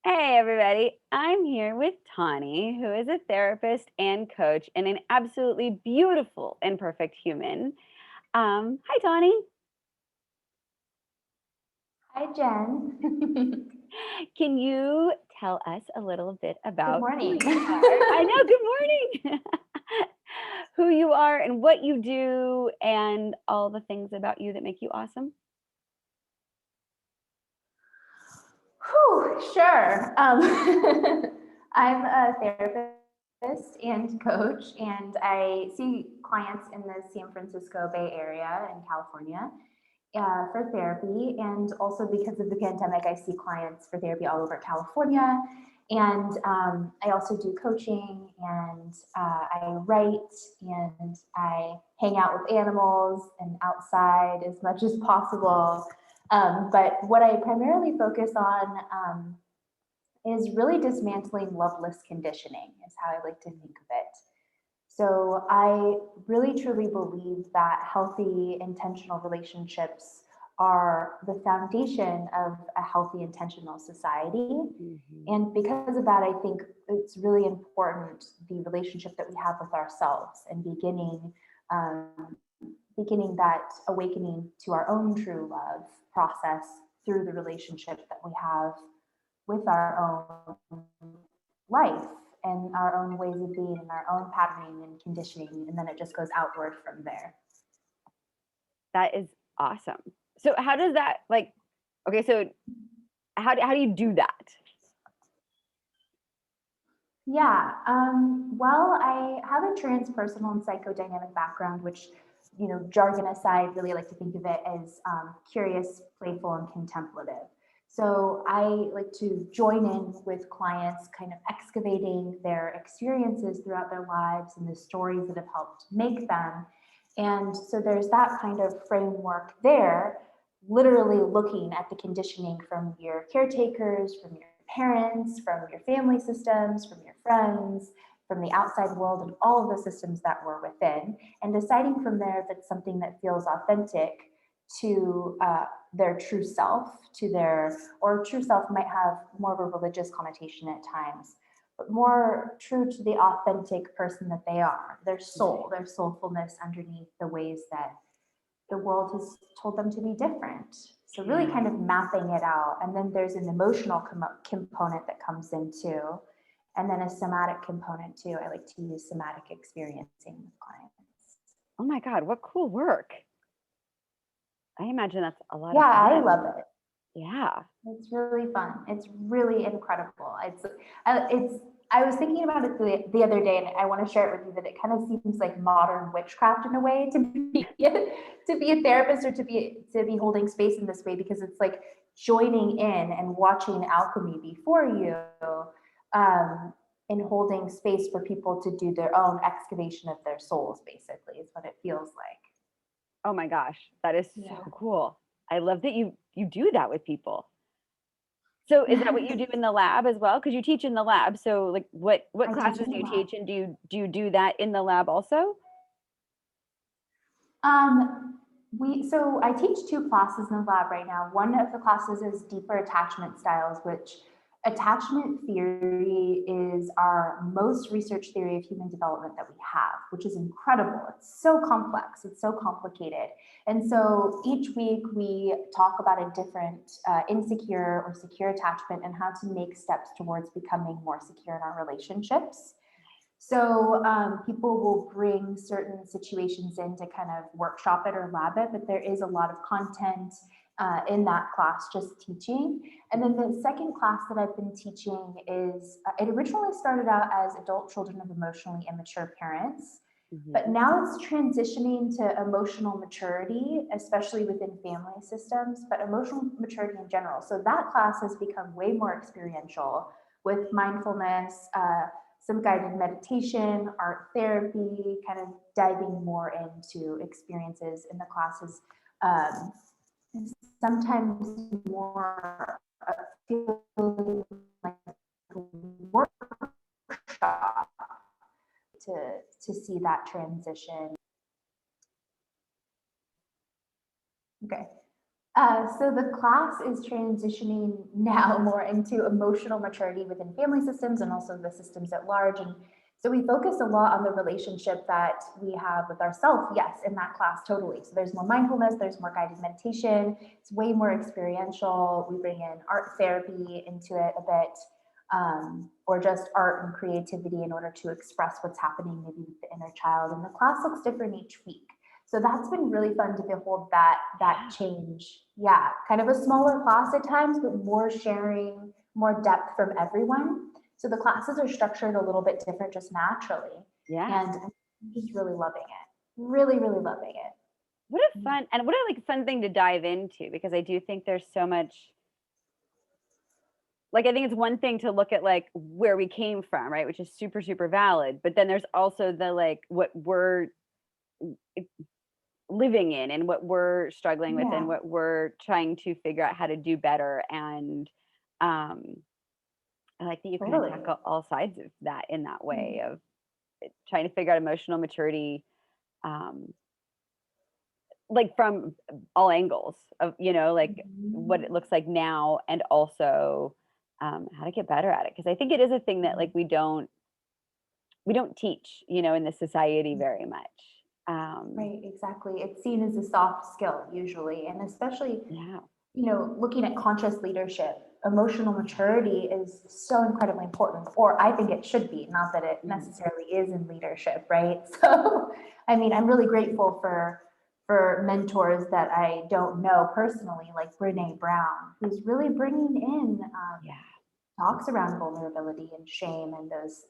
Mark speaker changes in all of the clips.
Speaker 1: Hey, everybody. I'm here with Taune, who is a therapist and coach and an absolutely beautiful and perfect human. Hi, Taune.
Speaker 2: Hi, Jen.
Speaker 1: Can you tell us a little bit
Speaker 2: Good
Speaker 1: about who
Speaker 2: morning.
Speaker 1: you are? I know, good morning. Who you are and what you do and all the things about you that make you awesome?
Speaker 2: Whew, sure. I'm a therapist and coach, and I see clients in the San Francisco Bay Area in California for therapy. And also because of the pandemic, I see clients for therapy all over California. And I also do coaching, and I write, and I hang out with animals and outside as much as possible. But what I primarily focus on is really dismantling loveless conditioning, is how I like to think of it. So I really truly believe that healthy, intentional relationships are the foundation of a healthy, intentional society.
Speaker 1: Mhm.
Speaker 2: And because of that, I think it's really important the relationship that we have with ourselves and um, beginning that awakening to our own true love process through the relationship that we have with our own life and our own ways of being and our own patterning and conditioning. And then it just goes outward from there.
Speaker 1: That is awesome. So, how does that okay, so how do you do that?
Speaker 2: Yeah. Well, I have a transpersonal and psychodynamic background, which, jargon aside, really like to think of it as curious, playful, and contemplative. So I like to join in with clients, kind of excavating their experiences throughout their lives and the stories that have helped make them. And so there's that kind of framework there, literally looking at the conditioning from your caretakers, from your parents, from your family systems, from your friends, from the outside world, and all of the systems that we're within, and deciding from there if it's something that feels authentic to their true self, or true self might have more of a religious connotation at times, but more true to the authentic person that they are, their soul, their soulfulness underneath the ways that the world has told them to be different. So really
Speaker 1: Yeah.
Speaker 2: kind of mapping it out. And then there's an emotional component that comes in too. And then a somatic component too. I like to use somatic experiencing with clients.
Speaker 1: Oh my God, what cool work. I imagine that's a lot
Speaker 2: Yeah,
Speaker 1: of
Speaker 2: I
Speaker 1: fun.
Speaker 2: love it.
Speaker 1: Yeah.
Speaker 2: It's really fun. It's really incredible. It's. I was thinking about it the other day, and I want to share it with you that it kind of seems like modern witchcraft in a way to be a therapist or to be holding space in this way, because it's like joining in and watching alchemy before you, and holding space for people to do their own excavation of their souls. Basically, is what it feels like.
Speaker 1: Oh my gosh, that is so
Speaker 2: Yeah.
Speaker 1: cool. I love that you do that with people. So is that what you do in the lab as well? Because you teach in the lab. So like what
Speaker 2: I teach
Speaker 1: classes
Speaker 2: in
Speaker 1: do
Speaker 2: the
Speaker 1: you
Speaker 2: lab.
Speaker 1: teach and do you do that in the lab also?
Speaker 2: So I teach two classes in the lab right now. One of the classes is deeper attachment styles, which attachment theory is our most research theory of human development that we have, which is incredible. It's so complex, it's so complicated. And so each week we talk about a different insecure or secure attachment and how to make steps towards becoming more secure in our relationships. So people will bring certain situations in to kind of workshop it or lab it, but there is a lot of content in that class just teaching. And then the second class that I've been teaching is, it originally started out as adult children of emotionally immature parents, but
Speaker 1: Mhm.
Speaker 2: now it's transitioning to emotional maturity, especially within family systems, but emotional maturity in general. So that class has become way more experiential with mindfulness, some guided meditation, art therapy, kind of diving more into experiences in the classes. Um, Sometimes more feeling like a workshop to see that transition. Okay. so the class is transitioning now more into emotional maturity within family systems and also the systems at large. And so we focus a lot on the relationship that we have with ourselves, yes, in that class, totally. So there's more mindfulness, there's more guided meditation, it's way more experiential. We bring in art therapy into it a bit, or just art and creativity in order to express what's happening maybe with the inner child. And the class looks different each week. So that's been really fun to behold that change. Yeah, kind of a smaller class at times, but more sharing, more depth from everyone. So the classes are structured a little bit different just naturally.
Speaker 1: Yeah.
Speaker 2: And I'm just really loving it. Really, really loving it.
Speaker 1: What a fun and what a like fun thing to dive into, because I do think there's so much, like, I think it's one thing to look at like where we came from, right? Which is super, super valid. But then there's also the like what we're living in and what we're struggling with and
Speaker 2: Yeah,
Speaker 1: what we're trying to figure out how to do better. And um I like that you kind of
Speaker 2: totally.
Speaker 1: tackle all sides of that in that
Speaker 2: Mhm.
Speaker 1: way of trying to figure out emotional maturity, um like from all angles of, like what it
Speaker 2: Mhm.
Speaker 1: looks like now, and also how to get better at it, because I think it is a thing that like we don't teach, in this society very much.
Speaker 2: Right, exactly. It's seen as a soft skill usually, and especially,
Speaker 1: Yeah.
Speaker 2: looking at conscious leadership, emotional maturity is so incredibly important, or I think it should be, not that it
Speaker 1: Mhm.
Speaker 2: necessarily is in leadership, right? So, I mean, I'm really grateful for mentors that I don't know personally, like Brene Brown, who's really bringing in
Speaker 1: Yeah.
Speaker 2: talks around vulnerability and shame and those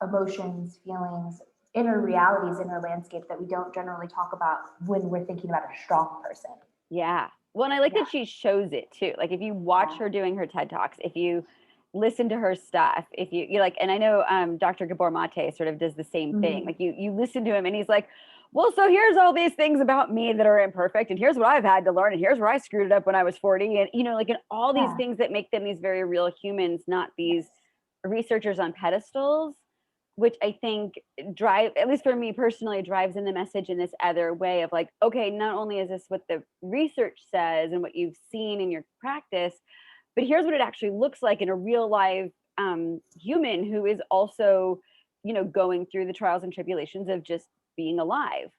Speaker 2: emotions, feelings, inner realities, inner landscape that we don't generally talk about when we're thinking about a strong person.
Speaker 1: Yeah. Well, and I like
Speaker 2: Yeah.
Speaker 1: that she shows it too. Like if you watch
Speaker 2: Yeah.
Speaker 1: her doing her TED Talks, if you listen to her stuff, if you like, and I know Dr. Gabor Mate sort of does the same thing.
Speaker 2: Mm,
Speaker 1: Like you listen to him and he's like, well, so here's all these things about me that are imperfect, and here's what I've had to learn, and here's where I screwed it up when I was 40. And like in all these
Speaker 2: yeah.
Speaker 1: things that make them these very real humans, not these
Speaker 2: Yes.
Speaker 1: researchers on pedestals, which I think drive, at least for me personally, drives in the message in this other way of like, okay, not only is this what the research says and what you've seen in your practice, but here's what it actually looks like in a real live human who is also, going through the trials and tribulations of just being alive.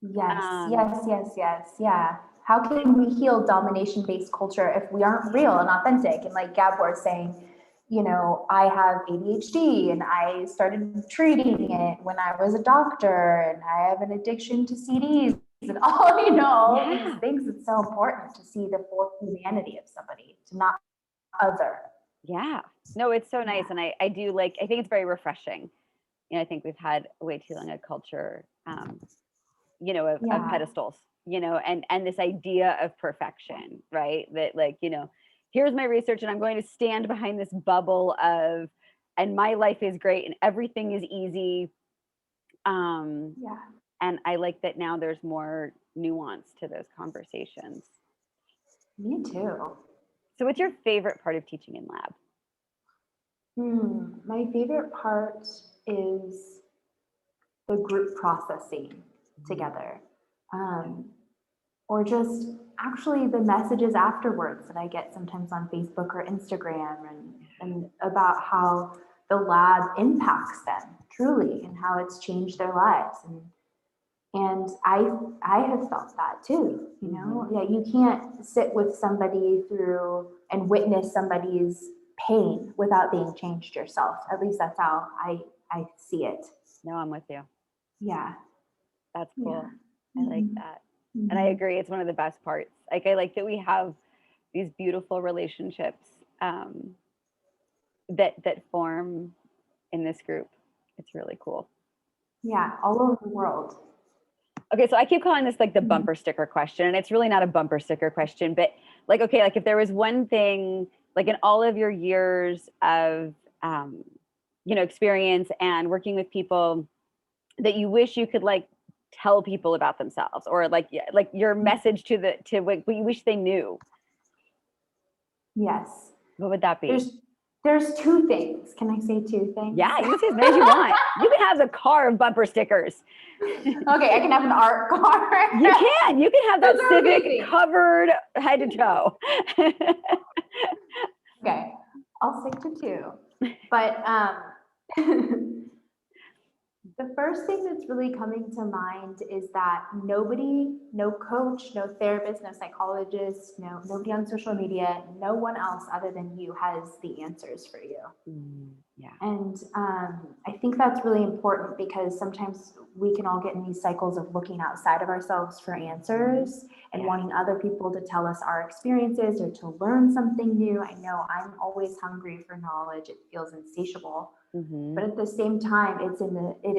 Speaker 2: Yes,
Speaker 1: Um,
Speaker 2: yes, yes, yes. Yeah. How can we heal domination based culture if we aren't real and authentic? And like Gabor saying, I have ADHD and I started treating it when I was a doctor and I have an addiction to CDs and all of these
Speaker 1: yeah,
Speaker 2: things. It's so important to see the full humanity of somebody, to not other.
Speaker 1: yeah. No, it's so
Speaker 2: Yeah.
Speaker 1: nice. And I do like, I think it's very refreshing. I think we've had way too long a culture, of
Speaker 2: Yeah.
Speaker 1: pedestals, and this idea of perfection, right? That like, here's my research and I'm going to stand behind this bubble of, and my life is great and everything is easy. Um,
Speaker 2: Yeah.
Speaker 1: and I like that now there's more nuance to those conversations.
Speaker 2: Me too.
Speaker 1: So what's your favorite part of teaching in lab?
Speaker 2: My favorite part is the group processing
Speaker 1: Mhm.
Speaker 2: together, um, or just actually the messages afterwards that I get sometimes on Facebook or Instagram, and about how the lab impacts them truly and how it's changed their lives. And I have felt that too,
Speaker 1: Mhm.
Speaker 2: yeah, you can't sit with somebody through and witness somebody's pain without being changed yourself. At least that's how I see it.
Speaker 1: No, I'm with you.
Speaker 2: Yeah.
Speaker 1: That's
Speaker 2: Yeah.
Speaker 1: cool. I like
Speaker 2: Mhm.
Speaker 1: that. And I
Speaker 2: Mhm.
Speaker 1: agree. It's one of the best parts. Like, I like that we have these beautiful relationships, um, that form in this group. It's really cool.
Speaker 2: Yeah, all over the world.
Speaker 1: Okay, so I keep calling this like the
Speaker 2: Mhm.
Speaker 1: bumper sticker question, and it's really not a bumper sticker question, but like, okay, like if there was one thing, like in all of your years of, um, experience and working with people, that you wish you could like tell people about themselves, or like, yeah, like your message to what you wish they knew,
Speaker 2: Yes.
Speaker 1: what would that
Speaker 2: There's
Speaker 1: be?
Speaker 2: There's two things. Can I say two things?
Speaker 1: Yeah, you can say as many as you want. You can have the car of bumper stickers.
Speaker 2: Okay, I can have an art car.
Speaker 1: You can have that
Speaker 2: Those are
Speaker 1: Civic
Speaker 2: amazing.
Speaker 1: covered head to toe.
Speaker 2: Okay, I'll stick to two. But the first thing that's really coming to mind is that nobody, no coach, no therapist, no psychologist, nobody on social media, no one else other than you has the answers for you.
Speaker 1: Yeah.
Speaker 2: And I think that's really important because sometimes we can all get in these cycles of looking outside of ourselves for answers and wanting other people to tell us our experiences or to learn something new. I know I'm always hungry for knowledge. It feels insatiable. But at the same time, it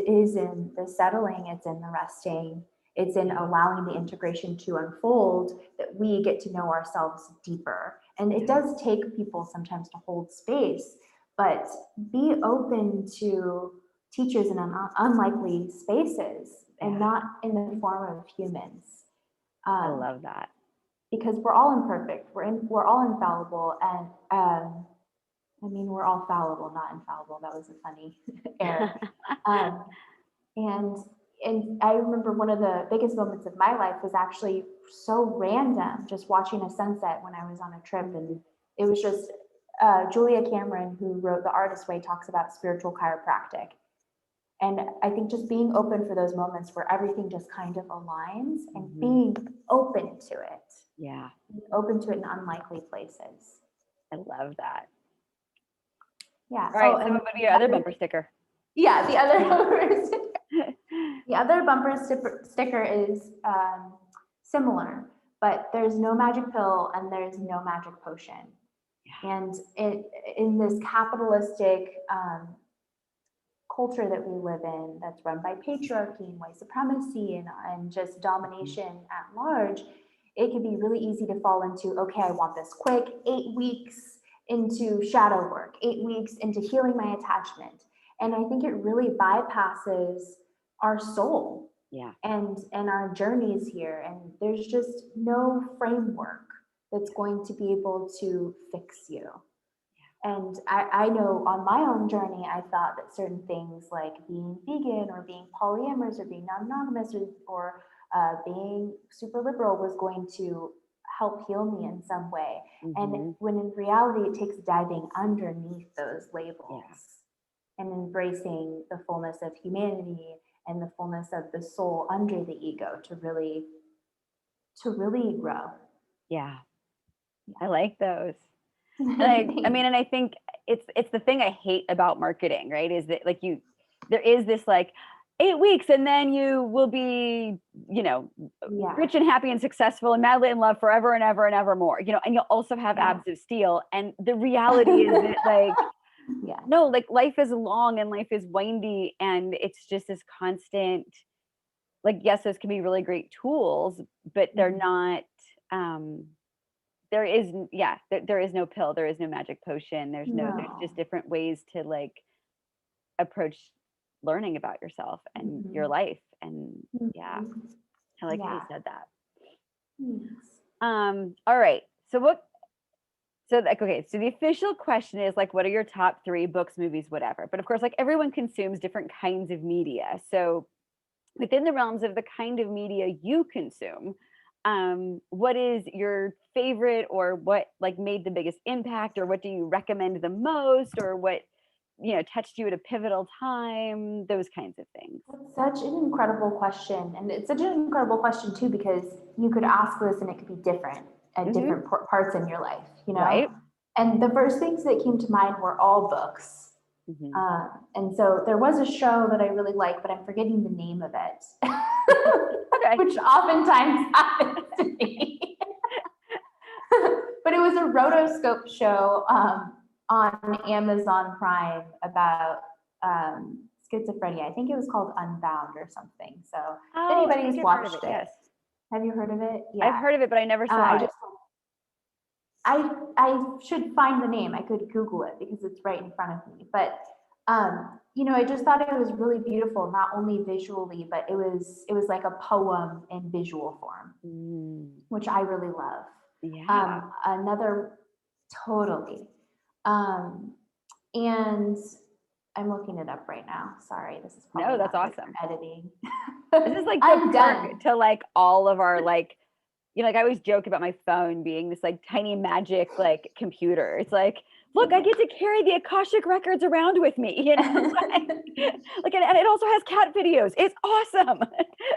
Speaker 2: is in the settling, it's in the resting, it's in allowing the integration to unfold that we get to know ourselves deeper. And it does take people sometimes to hold space, but be open to teachers in unlikely spaces and not in the form of humans.
Speaker 1: I love that.
Speaker 2: Because we're all imperfect, we're all infallible, and I mean, we're all fallible, not infallible. That was a funny error. And I remember one of the biggest moments of my life was actually so random, just watching a sunset when I was on a trip. And it was just Julia Cameron, who wrote The Artist's Way, talks about spiritual chiropractic. And I think just being open for those moments where everything just kind of aligns and being open to it.
Speaker 1: Yeah.
Speaker 2: Being open to it in unlikely places.
Speaker 1: I love that.
Speaker 2: Yeah.
Speaker 1: All right. So what would be your other bumper sticker?
Speaker 2: Yeah, the other bumper sticker. The other bumper sticker is similar, but there's no magic pill and there's no magic potion. Yeah. And in this capitalistic culture that we live in, that's run by patriarchy and white supremacy and just domination at large, it can be really easy to fall into, okay, I want this quick, 8 weeks into shadow work, 8 weeks into healing my attachment. And I think it really bypasses our soul and our journeys here. And there's just no framework that's going to be able to fix you. And I know on my own journey, I thought that certain things like being vegan or being polyamorous or being non-monogamous or being super liberal was going to help heal me in some way. And when in reality, it takes diving underneath those labels and embracing the fullness of humanity and the fullness of the soul under the ego to really grow.
Speaker 1: Yeah. I like those. And I think it's the thing I hate about marketing, right? Is that like there is this like 8 weeks and then you will be, rich and happy and successful and madly in love forever and ever and ever more, and you'll also have abs of steel. And the reality is that like, no, like life is long and life is windy and it's just this constant, like, yes, those can be really great tools, but they're not, there is no pill, there is no magic potion, there's just different ways to like approach learning about yourself and your life. And I like how you said that. All right, so the official question is like, what are your top 3 books, movies, whatever? But of course, like everyone consumes different kinds of media, so within the realms of the kind of media you consume, what is your favorite, or what like made the biggest impact, or what do you recommend the most, or what touched you at a pivotal time, those kinds of things?
Speaker 2: That's such an incredible question, and it's such an incredible question too, because you could ask this and it could be different at different parts in your life,
Speaker 1: Right.
Speaker 2: And the first things that came to mind were all books. And so there was a show that I really like, but I'm forgetting the name of it, which oftentimes happens to me. But it was a rotoscope show on Amazon Prime about schizophrenia. I think it was called Unbound or something. So if anybody's watched it, yes. Have you heard of it?
Speaker 1: Yeah. I've heard of it, but I never saw it.
Speaker 2: I should find the name. I could Google it because it's right in front of me. But I just thought it was really beautiful, not only visually, but it was like a poem in visual form, which I really love.
Speaker 1: Yeah.
Speaker 2: Another totally. And I'm looking it up right now. Sorry, this is probably
Speaker 1: No, that's
Speaker 2: not good
Speaker 1: awesome.
Speaker 2: for editing.
Speaker 1: This is like the
Speaker 2: I'm
Speaker 1: perk
Speaker 2: done.
Speaker 1: to like all of our like, like I always joke about my phone being this like tiny magic like computer. It's like, look, I get to carry the Akashic records around with me, like and it also has cat videos. It's awesome.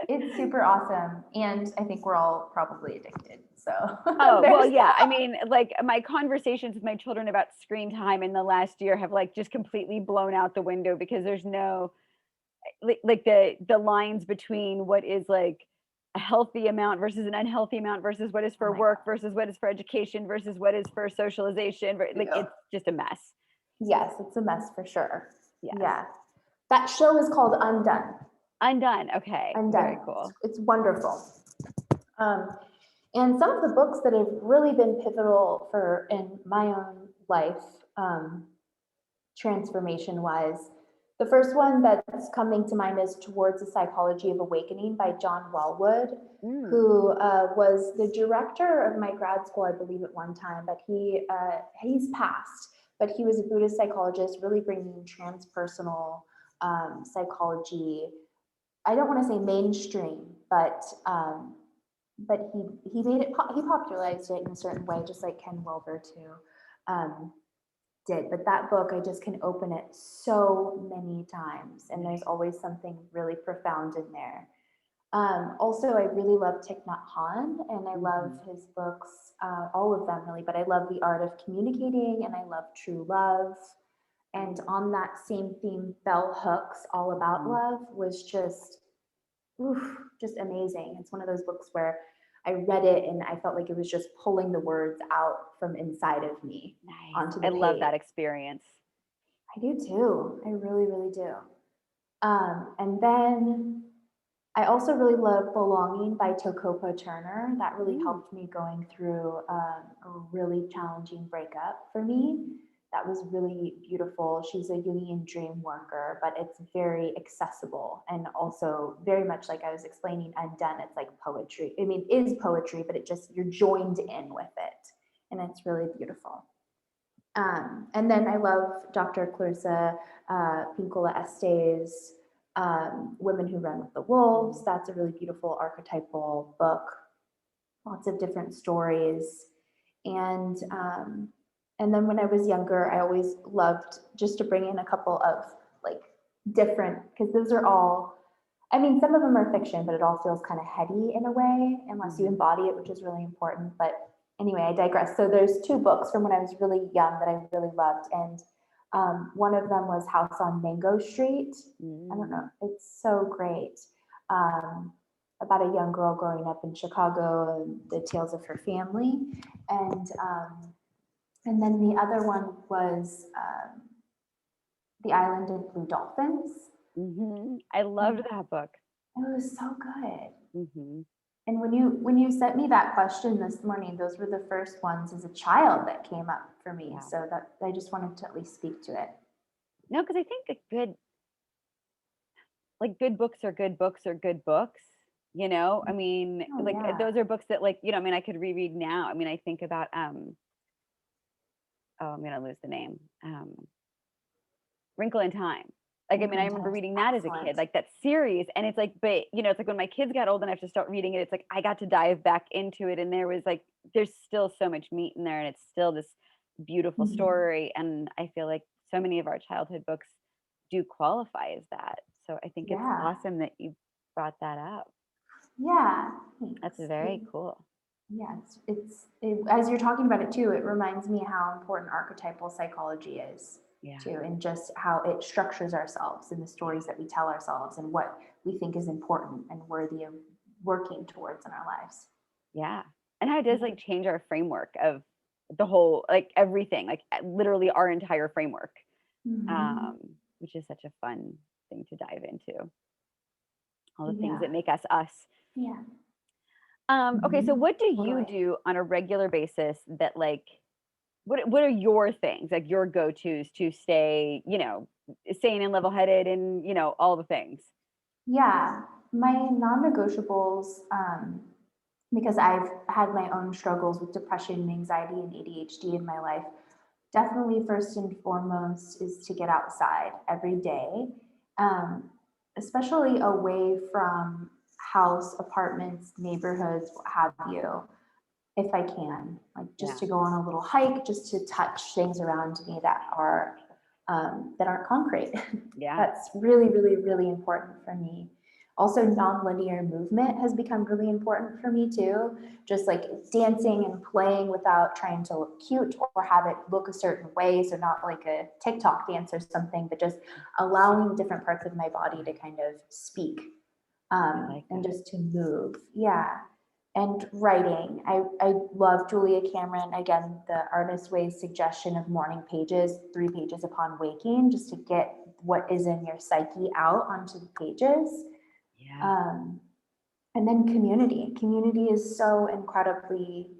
Speaker 2: It's super awesome. And I think we're all probably addicted. So
Speaker 1: Oh, well,
Speaker 2: there's
Speaker 1: yeah.
Speaker 2: that.
Speaker 1: I mean, like my conversations with my children about screen time in the last year have like just completely blown out the window because there's no like the lines between what is like a healthy amount versus an unhealthy amount versus what is
Speaker 2: Oh
Speaker 1: for
Speaker 2: my
Speaker 1: work
Speaker 2: God.
Speaker 1: versus what is for education versus what is for socialization. Like
Speaker 2: Yeah.
Speaker 1: it's just a mess.
Speaker 2: Yes, it's a mess for sure.
Speaker 1: Yes.
Speaker 2: Yeah. That show is called Undone.
Speaker 1: Undone. Okay. Very
Speaker 2: Undone.
Speaker 1: cool.
Speaker 2: It's wonderful. Um, and some of the books that have really been pivotal for in my own life, transformation wise, the first one that's coming to mind is Towards the Psychology of Awakening by John Wellwood,
Speaker 1: Mm.
Speaker 2: who was the director of my grad school, I believe, at one time, but he's passed. But he was a Buddhist psychologist, really bringing transpersonal psychology. I don't want to say mainstream, but he made it he popularized it in a certain way, just like Ken Wilber too. Did. But that book, I just can open it so many times, and there's always something really profound in there. Also, I really love Thich Nhat Hanh, and I love his books, all of them really, but I love The Art of Communicating, and I love True Love. And on that same theme, Bell Hooks, All About Love, was just amazing. It's one of those books where I read it and I felt like it was just pulling the words out from inside of me onto the
Speaker 1: I
Speaker 2: page.
Speaker 1: love that experience.
Speaker 2: I do too. I really, really do. And then I also really love Belonging by Tokopa Turner. That really helped me going through a really challenging breakup for me. That was really beautiful. She's a Jungian dream worker, but it's very accessible and also very much like I was explaining, Undone. It's like poetry. I mean, it is poetry, but you're joined in with it. And it's really beautiful. And then I love Dr. Clarissa Pinkola Estes' Women Who Run with the Wolves. That's a really beautiful archetypal book. Lots of different stories. And then when I was younger, I always loved just to bring in a couple of like different, because those are all, I mean, some of them are fiction, but it all feels kind of heady in a way, unless you embody it, which is really important. But anyway, I digress. So there's two books from when I was really young that I really loved. And one of them was House on Mango Street. I don't know. It's so great. About a young girl growing up in Chicago and the tales of her family. And then the other one was The Island of Blue Dolphins.
Speaker 1: I loved that book.
Speaker 2: It was so good.
Speaker 1: Mm-hmm.
Speaker 2: And when you sent me that question this morning, those were the first ones as a child that came up for me.
Speaker 1: Yeah.
Speaker 2: So that I just wanted to at least speak to it.
Speaker 1: No, because I think good books are good books are good books. I mean, those are books that I mean, I could reread now. I mean, I think about oh, I'm gonna lose the name. Wrinkle in Time. Like, I mean, I remember reading that as a kid, like that series. And it's like, but it's like when my kids got old enough to start reading it, it's like I got to dive back into it. And there's still so much meat in there, and it's still this beautiful story. And I feel like so many of our childhood books do qualify as that. So I think it's awesome that you brought that up.
Speaker 2: Yeah.
Speaker 1: That's very cool.
Speaker 2: Yeah, as you're talking about it too, it reminds me how important archetypal psychology is too, and just how it structures ourselves and the stories that we tell ourselves and what we think is important and worthy of working towards in our lives.
Speaker 1: Yeah. And how it does change our framework of the whole, everything, literally our entire framework, which is such a fun thing to dive into. All the things that make us us.
Speaker 2: Yeah.
Speaker 1: Okay, so what do you do on a regular basis that what are your things, like your go-tos to stay, sane and level-headed and, all the things?
Speaker 2: Yeah, my non-negotiables, because I've had my own struggles with depression and anxiety and ADHD in my life, definitely first and foremost is to get outside every day, um, especially away from house, apartments, neighborhoods, what have you, if I can, like just
Speaker 1: Yeah.
Speaker 2: to go on a little hike, just to touch things around me that aren't concrete.
Speaker 1: Yeah.
Speaker 2: That's really, really, really important for me. Also, nonlinear movement has become really important for me too. Just like dancing and playing without trying to look cute or have it look a certain way. So, not like a TikTok dance or something, but just allowing different parts of my body to kind of speak,
Speaker 1: I like
Speaker 2: and
Speaker 1: that.
Speaker 2: just to move. Yeah. And writing. I love Julia Cameron. Again, the Artist Way's suggestion of morning pages, 3 pages upon waking, just to get what is in your psyche out onto the pages.
Speaker 1: Yeah.
Speaker 2: Um, and then community. Community is so incredibly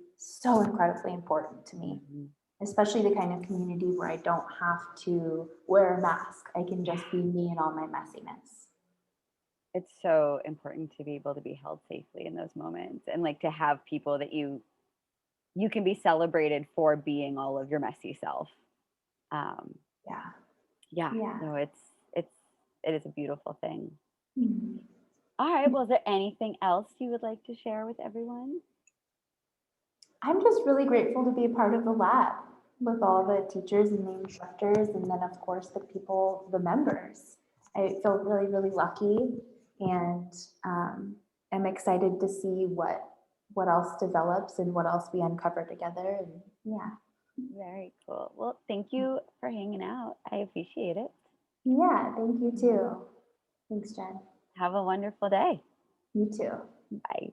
Speaker 2: important to me,
Speaker 1: Mhm.
Speaker 2: especially the kind of community where I don't have to wear a mask. I can
Speaker 1: Yeah.
Speaker 2: just be me and all my messiness.
Speaker 1: It's so important to be able to be held safely in those moments and like to have people that you can be celebrated for being all of your messy self. Um,
Speaker 2: Yeah.
Speaker 1: yeah,
Speaker 2: Yeah.
Speaker 1: no, it is a beautiful thing.
Speaker 2: Hmm.
Speaker 1: All right, well, is there anything else you would like to share with everyone?
Speaker 2: I'm just really grateful to be a part of the lab with all the teachers and the instructors, and then, of course, the people, the members. I feel really, really lucky, and I'm excited to see what else develops and what else we uncover together. And yeah,
Speaker 1: Very cool. Well, thank you for hanging out. I appreciate it.
Speaker 2: yeah, thank you too. Thanks, Jen.
Speaker 1: Have a wonderful day.
Speaker 2: You too.
Speaker 1: Bye.